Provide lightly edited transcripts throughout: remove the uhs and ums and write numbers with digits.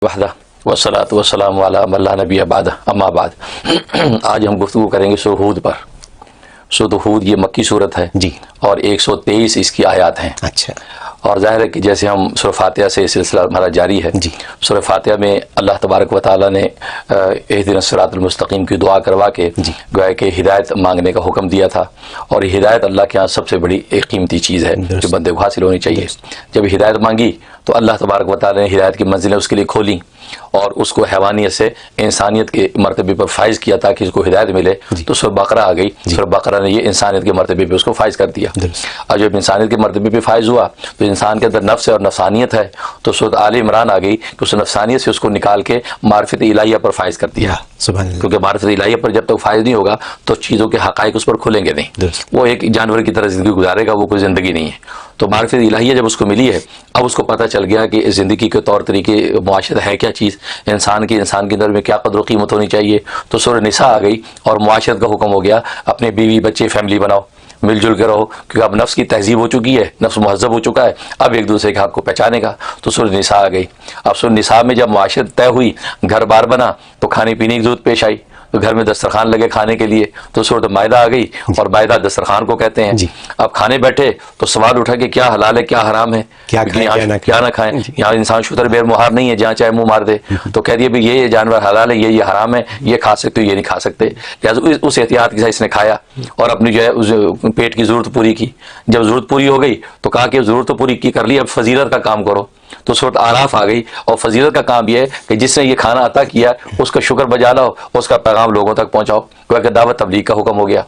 وحدہ والصلاۃ والسلام علی من لا نبی بعدہ اما بعد۔ آج ہم گفتگو کریں گے سورہ ہود پر۔ سورہ ہود یہ مکی صورت ہے جی، اور 123 اس کی آیات ہیں۔ اچھا، اور ظاہر ہے کہ جیسے ہم سورہ فاتحہ سے سلسلہ ہمارا جاری ہے، جی، سورہ فاتحہ میں اللہ تبارک و تعالیٰ نے اہدنا الصراط المستقیم کی دعا کروا کے جی، گویا کہ ہدایت مانگنے کا حکم دیا تھا، اور ہدایت اللہ کے ہاں سب سے بڑی ایک قیمتی چیز ہے جو بندے کو حاصل ہونی چاہیے۔ جب ہدایت مانگی تو اللہ تبارک و تعالیٰ نے ہدایت کی منزلیں اس کے لیے کھولیں اور اس کو حیوانیت سے انسانیت کے مرتبے پر فائز کیا تاکہ اس کو ہدایت ملے۔ تو سورہ بقرہ آ گئی، سورہ بقرہ نے یہ انسانیت کے مرتبے پہ اس کو فائز کر دیا، اور جب انسانیت کے مرتبے پہ فائز ہوا تو انسان کے اندر نفس اور نفسانیت ہے، تو سورہ آل عمران آ گئی کہ اس نفسانیت سے اس کو نکال کے معرفت الہیہ پر فائز کر دیا، کیونکہ معرفت الہیہ پر جب تک فائز نہیں ہوگا تو چیزوں کے حقائق اس پر کھلیں گے نہیں، وہ ایک جانور کی طرح زندگی گزارے گا، وہ کوئی زندگی نہیں ہے۔ تو معرفت الہیہ جب اس کو ملی ہے، اب اس کو پتہ چل گیا کہ زندگی کے طور طریقے، معاشرت ہے کیا چیز، انسان کے اندر میں کیا قدر و قیمت ہونی چاہیے۔ تو سورہ نساء آ گئی اور معاشرت کا حکم ہو گیا، اپنے بیوی بچے فیملی بناؤ، مل جل کے رہو، کیونکہ اب نفس کی تہذیب ہو چکی ہے، نفس مہذب ہو چکا ہے، اب ایک دوسرے کے حق کو پہچانے گا۔ تو سورہ نساء آ گئی۔ اب سورہ نساء میں جب معاشرت طے ہوئی، گھر بار بنا، تو کھانے پینے کی ضرورت پیش آئی، تو گھر میں دسترخوان لگے کھانے کے لیے، تو سورۃ مائدہ آ گئی، اور مائدہ دسترخوان کو کہتے ہیں۔ اب کھانے بیٹھے تو سوال اٹھا کہ کیا حلال ہے کیا حرام ہے، کیا نہ کھائیں۔ یہاں انسان شتر بیر مہار نہیں ہے جہاں چاہے منہ مار دے، تو کہہ دیا بھی یہ جانور حلال ہے، یہ حرام ہے، یہ کھا سکتے ہو یہ نہیں کھا سکتے۔ لہٰذا اس احتیاط کے ساتھ اس نے کھایا اور اپنی جو ہے پیٹ کی ضرورت پوری کی۔ جب ضرورت پوری ہو گئی تو کہا کہ ضرورت تو پوری کی کر لی، اب فضیلت کا کام کرو۔ تو سورۃ اعراف آ گئی، اور فضیلت کا کام یہ ہے کہ جس نے یہ کھانا عطا کیا اس کا شکر بجا لاؤ، اس کا پیغام لوگوں تک پہنچاؤ، کہ دعوت تبلیغ کا حکم ہو گیا۔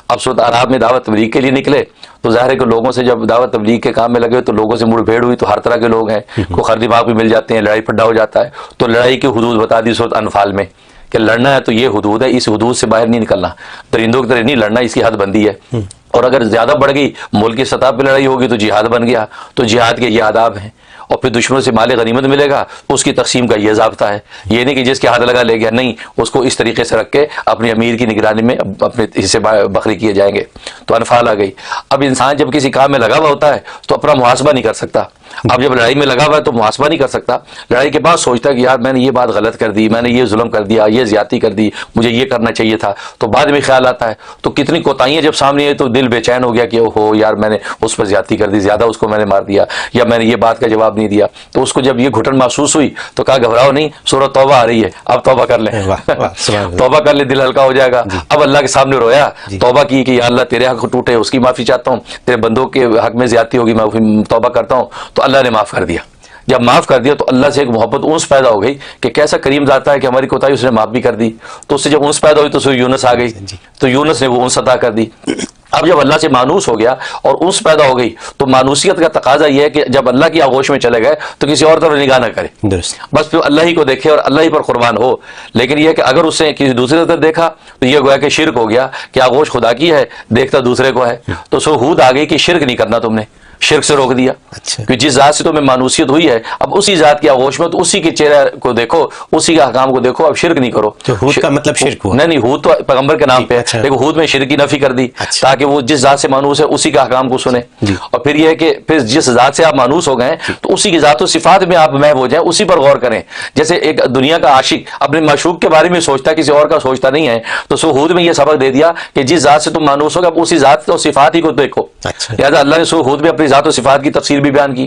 اب سورۃ اعراف میں دعوت تبلیغ کے لیے نکلے تو ظاہر ہے کہ لوگوں سے جب دعوت تبلیغ کے کام میں لگے تو لوگوں سے مڑ بھیڑ ہوئی، تو ہر طرح کے لوگ ہیں، کوئی خر دماغ بھی مل جاتے ہیں، لڑائی پھڈا ہو جاتا ہے۔ تو لڑائی کی حدود بتا دی سورۃ انفال میں کہ لڑنا ہے تو یہ حدود ہے، اس حدود سے باہر نہیں نکلنا، درندوں کی طرح نہیں لڑنا، اس کی حد بندی ہے۔ اور اگر زیادہ بڑھ گئی، ملک کی سطح پہ لڑائی ہوگی تو جہاد بن گیا، تو جہاد کے یہ آداب ہیں۔ اور پھر دشمن سے مال غنیمت ملے گا، اس کی تقسیم کا یہ ضابطہ ہے، یہ نہیں کہ جس کے ہاتھ لگا لے گیا، نہیں، اس کو اس طریقے سے رکھ کے اپنے امیر کی نگرانی میں اپنے حصے بکری کیے جائیں گے۔ تو انفال آ گئی۔ اب انسان جب کسی کام میں لگا ہوا ہوتا ہے تو اپنا محاسبہ نہیں کر سکتا۔ اب جب لڑائی میں لگا ہوا ہے تو محاسبہ نہیں کر سکتا، لڑائی کے بعد سوچتا ہے کہ یار میں نے یہ بات غلط کر دی، میں نے یہ ظلم کر دیا، یہ زیادتی کر دی، مجھے یہ کرنا چاہیے تھا، تو بعد میں خیال آتا ہے۔ تو کتنی کوتاہیاں جب سامنے آئی تو دل بے چین ہو گیا کہ اوہو یار میں نے اس پر زیادتی کر دی، زیادہ اس کو میں نے مار دیا، یا میں نے یہ بات کا جواب نہیں دیا۔ تو اس کو جب یہ گھٹن محسوس ہوئی تو کہا گھبراؤ نہیں، سورۃ توبہ آ رہی ہے، اب توبہ کر لیں، توبہ کر لیں، دل ہلکا ہو جائے گا۔ اب اللہ کے سامنے رویا، توبہ کی کہ یا اللہ تیرے حق ٹوٹے اس کی معافی چاہتا ہوں، تیرے بندوں کے حق میں زیادتی ہوگی میں توبہ کرتا ہوں، تو اللہ نے معاف کر دیا۔ جب معاف کر دیا تو اللہ سے ایک محبت انس پیدا ہو گئی کہ کیسا کریم ذات ہے کہ ہماری کوتاہی اس نے معاف بھی کر دی۔ تو اس سے جب انس پیدا ہوئی تو سورہ یونس آ گئی، تو یونس نے وہ انس عطا کر دی۔ اب جب اللہ سے مانوس ہو گیا اور انس پیدا ہو گئی تو مانوسیت کا تقاضا یہ ہے کہ جب اللہ کی آغوش میں چلے گئے تو کسی اور طرف نگاہ نہ کرے، بس پھر اللہ ہی کو دیکھے اور اللہ ہی پر قربان ہو۔ لیکن یہ کہ اگر اس نے کسی دوسرے طرف دیکھا تو یہ گویا کہ شرک ہو گیا کہ آغوش خدا کی ہے، دیکھتا دوسرے کو ہے۔ تو سورہ ہود آ گئی کہ شرک نہیں کرنا، تم نے شرک سے روک دیا، کہ جس ذات سے تمہیں مانوسیت ہوئی ہے اب اسی ذات کی آغوش میں تو اسی کے چہرے کو دیکھو، اسی کے احکام کو دیکھو، اب شرک نہیں کرو۔ ہود کا مطلب شرک ہوا؟ نہیں، ہود تو پیغمبر کے نام پہ ہے، لیکن ہود میں شرک کی نفی کر دی تاکہ وہ جس ذات سے مانوس ہے اسی کے احکام کو سنے۔ اور پھر یہ ہے کہ پھر جس ذات سے آپ مانوس ہو گئے تو اسی کی ذات و صفات میں آپ محو ہو جائیں، اسی پر غور کریں۔ جیسے ایک دنیا کا عاشق اپنے معشوق کے بارے میں سوچتا ہے، کسی اور کا سوچتا نہیں ہے، تو سورہ ہود میں یہ سبق دے دیا کہ جس ذات سے تم مانوس ہو گے اب اسی ذات و صفات ہی کو دیکھو۔ لہٰذا اللہ نے سورہ ہود میں اپنی ذات و صفات کی تفسیر بھی بیان کی،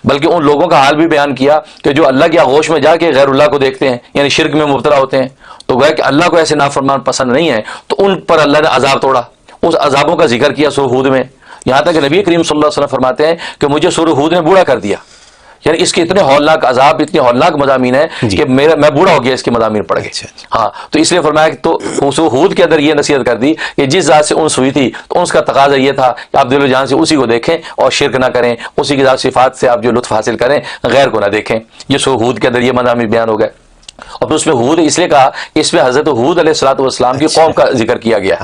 بلکہ ان لوگوں کا حال بھی بیان کیا کہ جو اللہ کی آغوش میں جا کے غیر اللہ کو دیکھتے ہیں، یعنی شرک میں مبتلا ہوتے ہیں، تو گویا کہ اللہ کو ایسے نافرمان پسند نہیں ہے، تو ان پر اللہ نے عذاب توڑا۔ اس عذابوں کا ذکر کیا سورہ ہود میں، یہاں تک کہ نبی کریم صلی اللہ علیہ وسلم فرماتے ہیں کہ مجھے سورہ ہود نے بوڑھا کر دیا، یعنی اس کے اتنے ہولناک عذاب، اتنے ہولناک مضامین ہیں کہ میں بوڑھا ہو گیا اس کے مضامین پڑھ گئے۔ ہاں، تو اس لیے فرمایا کہ تو سورہ ہود کے اندر یہ نصیحت کر دی کہ جس ذات سے انس ہوئی تھی تو انس کا تقاضا یہ تھا کہ آپ دل و جان سے اسی کو دیکھیں اور شرک نہ کریں، اسی کی ذات صفات سے آپ جو لطف حاصل کریں، غیر کو نہ دیکھیں۔ یہ سورہ ہود کے اندر یہ مضامین بیان ہو گئے۔ اور پھر اس میں ہود اس لیے کہا کہ اس میں حضرت ہود علیہ الصلوۃ والسلام کی قوم کا ذکر کیا گیا،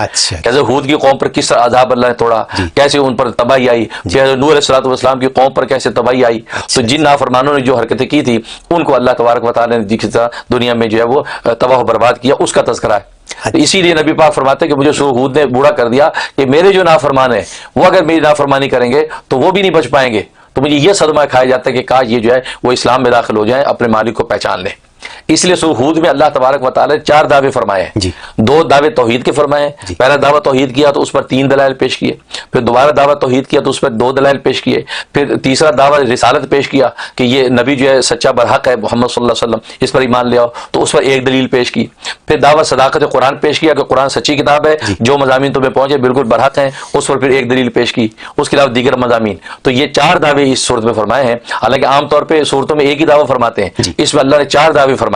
کیسے ہود کی قوم پر کس طرح عذاب اللہ نے توڑا، کیسے ان پر تباہی آئی، پھر نوح علیہ الصلوۃ والسلام کی قوم پر کیسے تباہی آئی۔ تو جن نافرمانوں نے جو حرکتیں کی تھی ان کو اللہ تبارک و تعالیٰ نے جس طرح دنیا میں جو ہے وہ تباہ و برباد کیا، اس کا تذکرہ ہے۔ اسی لیے نبی پاک فرماتے ہیں کہ مجھے سورہ ہود نے بوڑھا کر دیا کہ میرے جو نافرمان ہیں وہ اگر میری نافرمانی کریں گے تو وہ بھی نہیں بچ پائیں گے۔ تو مجھے یہ صدمہ کھایا جاتا ہے کہ کاش یہ جو ہے وہ اسلام میں داخل ہو جائیں، اپنے مالک کو پہچان لیں۔ اس لیے سورہ ہود میں اللہ تبارک و تعالی نے 4 دعوے فرمائے ہیں جی 2 دعوے توحید کے فرمائے ہیں. پہلا دعویٰ توحید کیا تو اس پر 3 دلائل پیش کیے, پھر دوبارہ دعویٰ توحید کیا تو اس پر 2 دلائل پیش کیے, پھر تیسرا دعویٰ رسالت پیش کیا کہ یہ نبی جو ہے سچا برحق ہے محمد صلی اللہ علیہ وسلم, اس پر ایمان لے آؤ, تو اس پر 1 دلیل پیش کی. پھر دعویٰ صداقت قرآن پیش کیا کہ قرآن سچی کتاب ہے, جو مضامین تمہیں پہنچے بالکل برحق ہیں, اس پر پھر 1 دلیل پیش کی. اس کے علاوہ دیگر مضامین. تو یہ 4 دعوے اس صورت میں فرمائے ہیں. حالانکہ عام طور پہ صورتوں میں ایک ہی دعویٰ فرماتے ہیں, اس میں اللہ نے 4 دعوے فرمائے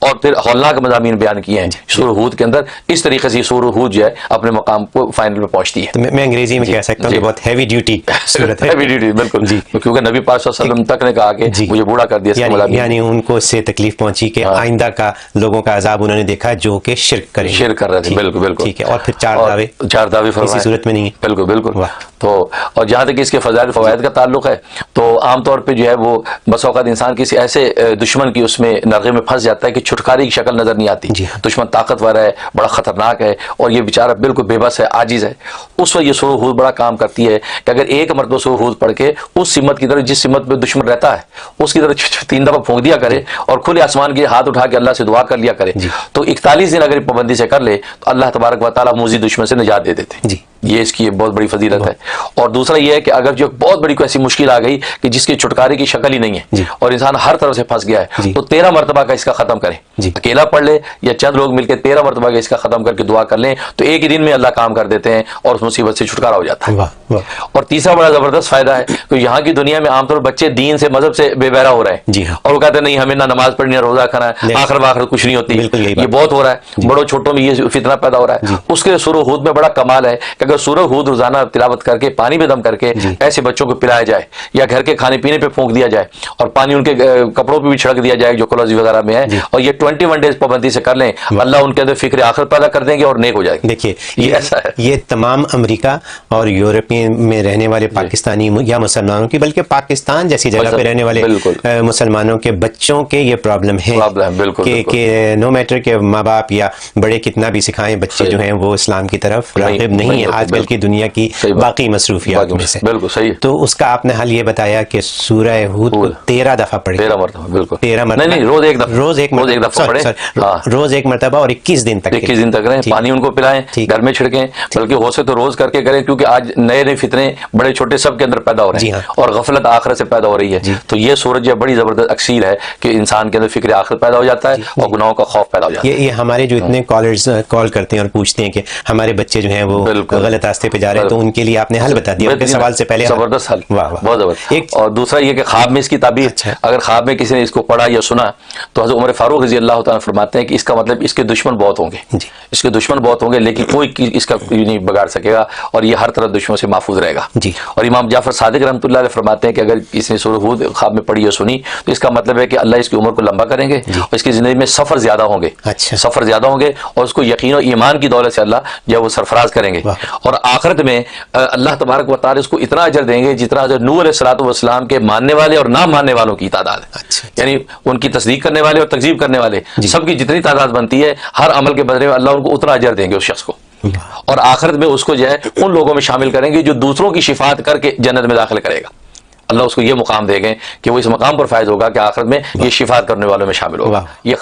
اور پھر ہولناک مضامین بیان کیے ہیں سورہ ہود کے اندر. اس طریقے سے سورہ ہود جو ہے اپنے مقام کو فائنل میں پہنچتی ہے. تو میں انگریزی میں کہہ سکتا ہوں کہ بہت ہیوی ڈیوٹی صورت ہے. ہیوی ڈیوٹی بالکل جی, کیونکہ نبی پاک صلی اللہ علیہ وسلم تک نے کہا کہ مجھے بوڑھا کر دیا. یعنی ان کو اس سے تکلیف پہنچی کہ آئندہ کا لوگوں کا عذاب انہوں نے دیکھا جو کہ شرک کر رہے تھے. بالکل بالکل ٹھیک ہے. اور پھر 4 دعوے فرمائے اسی صورت میں نہیں ہے. بالکل بالکل. تو اور جہاں تک اس کے فضائل فوائد کا تعلق ہے تو عام طور پہ جو ہے وہ بس اوقات انسان کسی ایسے دشمن کی اس میں نرغے میں پھنس جاتا ہے کہ چھٹکارے کی شکل نظر نہیں آتی. دشمن طاقتور ہے, بڑا خطرناک ہے, اور یہ بیچارہ بالکل بے بس ہے, عاجز ہے. اس وقت یہ سورہ ہود بڑا کام کرتی ہے کہ اگر ایک مرتبہ سورہ ہود پڑھ کے اس سمت کی طرف جس سمت پہ دشمن رہتا ہے اس کی طرف 3 دفعہ پھونک دیا کرے اور کھلے آسمان کے ہاتھ اٹھا کے اللہ سے دعا کر لیا کرے, تو 41 دن اگر پابندی سے کر لے تو اللہ تبارک و تعالیٰ موذی دشمن سے نجات دے دیتے. یہ اس کی بہت بڑی فضیلت ہے. اور دوسرا یہ ہے کہ اگر جو بہت بڑی کوئی ایسی مشکل آ گئی کہ جس کی چھٹکارے کی شکل ہی نہیں ہے اور انسان ہر طرف سے پھنس گیا ہے, تو 13 مرتبہ کا اس کا ختم کریں. اکیلا پڑھ لے یا چند لوگ مل کے 13 مرتبہ کا اس کا ختم کر کے دعا کر لیں تو ایک ہی دن میں اللہ کام کر دیتے ہیں اور اس مصیبت سے چھٹکارا ہو جاتا ہے. اور تیسرا بڑا زبردست فائدہ ہے کہ یہاں کی دنیا میں عام طور پر بچے دین سے مذہب سے بے بہرا ہو رہے ہیں اور وہ کہتے ہیں نہیں ہمیں نہ نماز پڑھنی ہے روزہ کھانا ہے, آخر باخر کچھ نہیں ہوتی. یہ بہت ہو رہا ہے, بڑوں چھوٹوں میں یہ فتنہ پیدا ہو رہا ہے. اس کے سورہ ہود میں بڑا کمال ہے کہ اگر سورہ ہود روزانہ تلاوت کر کے پانی میں دم کر کے ایسے بچوں کو پلایا جائے یا گھر کے کھانے پینے پہ پھونک دیا جائے اور پانی ان کے کپڑوں پہ بھی چھڑک دیا جائے جو کالج وغیرہ میں ہے, اور یہ 21 ڈیز پابندی سے کر لیں, اللہ ان کے اندر فکر آخرت پیدا کر دیں گے اور نیک ہو جائے گا. دیکھیے یہ تمام امریکہ اور یورپین میں رہنے والے پاکستانی یا مسلمانوں کی, بلکہ پاکستان جیسی جگہ پہ رہنے والے مسلمانوں کے بچوں کے یہ پرابلم ہے کہ نو میٹر کہ ماں باپ یا بڑے کتنا بھی سکھائیں, بچے جو ہیں وہ اسلام کی طرف راغب نہیں ہیں آج کل کی دنیا کی باقی مصروفیات میں سے. بالکل صحیح. تو اس کا آپ نے حل یہ بتایا کہ سورہ ہود کو 13 دفعہ پڑھیں. 13 مرتبہ. بالکل 13 مرتبہ نہیں, روز ایک مرتبہ اور 21 دن تک کریں. پانی ان کو پلائیں, گھر میں چھڑکیں, بلکہ ہو سکے تو روز کر کے کریں, کیونکہ آج نئے فتنے بڑے چھوٹے سب کے اندر پیدا ہو رہے ہیں اور غفلت آخرت سے پیدا ہو رہی ہے. تو یہ سورج بڑی زبردست اکسیر ہے کہ انسان کے اندر فکر آخرت پیدا ہو جاتا ہے اور گناہوں کا خوف پیدا ہو جاتا ہے. یہ ہمارے جو اتنے کالرز کال کرتے ہیں اور پوچھتے ہیں کہ ہمارے بچے جو ہیں وہ غلط راستے پہ جا رہے ہیں, تو ان کے لیے آپ نے حل بتا دیا ان کے سوال سے پہلے. زبردست حل, بہت زبردست. اور دوسرا یہ کہ خواب میں اس کی تعبیر, اگر خواب میں کسی نے اس کو پڑھا یا سنا تو حضرت عمر فاروق رضی اللہ تعالیٰ فرماتے ہیں کہ اس کا مطلب اس کے دشمن بہت ہوں گے, اس کے دشمن بہت ہوں گے, لیکن کوئی اس کا نہیں بگاڑ سکے گا اور یہ ہر طرح دشمنوں سے محفوظ رہے گا. اور امام جعفر صادق رحمۃ اللہ علیہ فرماتے ہیں کہ اگر اس نے سورہ ہود خواب میں پڑھی یا سنی تو اس کا مطلب ہے کہ اللہ اس کی عمر کو لمبا کریں گے اور اس کی زندگی میں سفر زیادہ ہوں گے, سفر زیادہ ہوں گے, اور اس کو یقین و ایمان کی دولت سے اللہ جو وہ سرفراز کریں گے. اور آخرت میں اللہ تبارک و تعالی اس کو اتنا اجر دیں گے جتنا حضرت نوح علیہ الصلوۃ والسلام کے ماننے والے اور نہ ماننے والوں کی تعداد ہے. یعنی ان کی تصدیق کرنے والے اور تکذیب کرنے والے سب کی جتنی تعداد بنتی ہے, ہر عمل کے بدلے میں اللہ ان کو اتنا اجر دیں گے اس شخص کو, اور آخرت میں اس کو جو ہے ان لوگوں میں شامل کریں گے جو دوسروں کی شفاعت کر کے جنت میں داخل کرے گا. اللہ اس کو یہ مقام دے گے کہ وہ اس مقام پر فائز ہوگا کہ آخرت میں یہ شفاعت کرنے والوں میں شامل ہوگا. یہ